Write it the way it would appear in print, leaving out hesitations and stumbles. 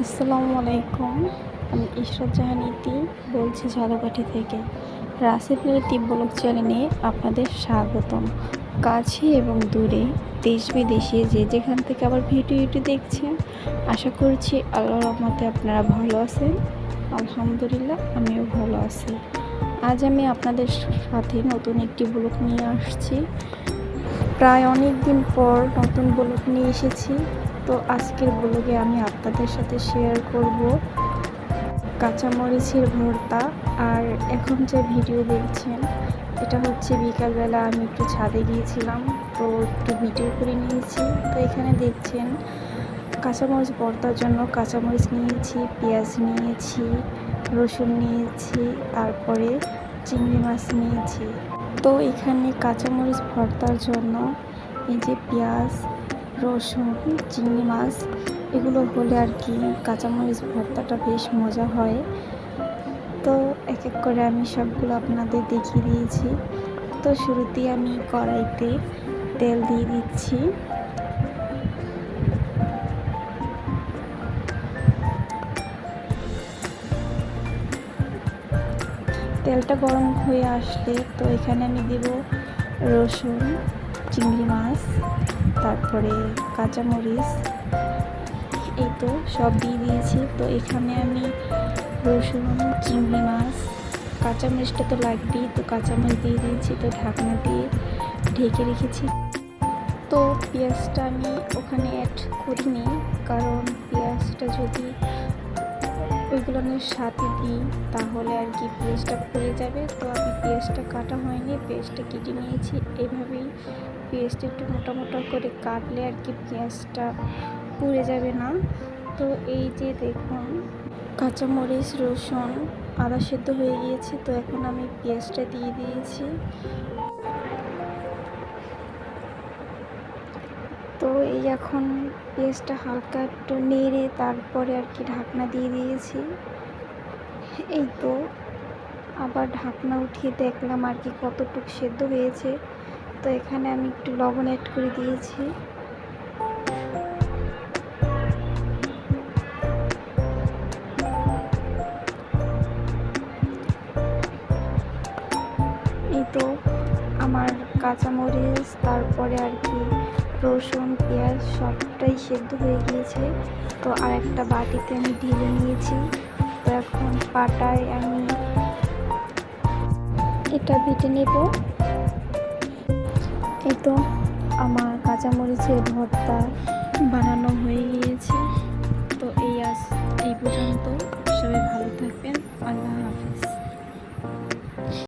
আসসালামু আলাইকুম। আমি ইশরাত জাহান ইতি বলছি ঝালকাঠি থেকে। রাসেলের ইতি ব্লগ চ্যানেলে আপনাদের স্বাগতম। কাছে এবং দূরে, দেশ বিদেশে যে যেখান থেকে আবার ভিডিওটি দেখছেন, আশা করছি আল্লাহর রহমতে আপনারা ভালো আছেন। আলহামদুলিল্লাহ, আমিও ভালো আছি। আজ আমি আপনাদের সাথে নতুন একটি ব্লগ নিয়ে আসছি। প্রায় অনেক দিন পর নতুন ব্লগ নিয়ে এসেছি। তো আজকের ব্লগে আমি আপনাদের সাথে শেয়ার করব কাঁচামরিচের ভর্তা। আর এখন যে ভিডিও দেখছেন, এটা হচ্ছে বিকালবেলা আমি একটু ছাদে গিয়েছিলাম, তো একটু ভিডিও করে নিয়েছি। তো এখানে দেখছেন কাঁচামরিচ ভর্তার জন্য কাঁচামরিচ নিয়েছি, পেঁয়াজ নিয়েছি, রসুন নিয়েছি, তারপরে চিংড়ি মাছ নিয়েছি। তো এখানে কাঁচামরিচ ভর্তার জন্য এই যে পেঁয়াজ, রসুন, চিংড়ি মাছ এগুলো হলে আর কি কাঁচামরিচ ভর্তাটা বেশ মজা হয়। তো এক এক করে আমি সবগুলো আপনাদের দেখিয়ে দিয়েছি। তো শুরুতেই আমি কড়াইতে তেল দিয়ে দিচ্ছি। তেলটা গরম হয়ে আসলে তো এখানে আমি দেব রসুন, চিংড়ি মাছ, তারপরে কাঁচামরিচ, এই তো সব দিয়ে দিয়েছি। তো এখানে আমি রসুন, চিংড়ি মাছ, কাঁচামরিচটা তো লাগবেই, তো কাঁচামরিচ দিয়ে দিয়েছি। তো ঢাকনা দিয়ে ঢেকে রেখেছি। তো পেঁয়াজটা আমি ওখানে অ্যাড করিনি, কারণ পেঁয়াজটা যদি ওইগুলোর সাথে দিই তাহলে আর কি পেঁয়াজটা পুড়ে যাবে। তো আমি পেঁয়াজটা কাটা হয়নি, পেঁয়াজটা কেটে নিয়েছি। এভাবেই পেঁয়াজটা একটু মোটা মোটা করে কাটলে আর কি পেঁয়াজটা পুড়ে যাবে না। তো এই যে দেখুন কাঁচামরিচ, রসুন, আদা সেদ্ধ হয়ে গিয়েছে। তো এখন আমি পেঁয়াজটা দিয়ে দিয়েছি। তো এই এখন পেঁয়াজটা হালকা একটু নেড়ে তারপরে আর কি ঢাকনা দিয়ে দিয়েছি। এই তো আবার ঢাকনা উঠিয়ে দেখলাম আর কি কতটুকু সেদ্ধ হয়েছে। তো এখানে আমি একটু লবণ অ্যাড করে দিয়েছি। এই তো আমার কাঁচামরিচ, তারপরে আর কি রসুন, পেঁয়াজ সবটাই সেদ্ধ হয়ে গিয়েছে। তো আর একটা বাটিতে আমি ঢেলে নিয়েছি। তো এখন পাটায় আমি এটা বেটে নেব। এই তো আমার কাঁচামরিচের ভর্তা বানানো হয়ে গিয়েছে।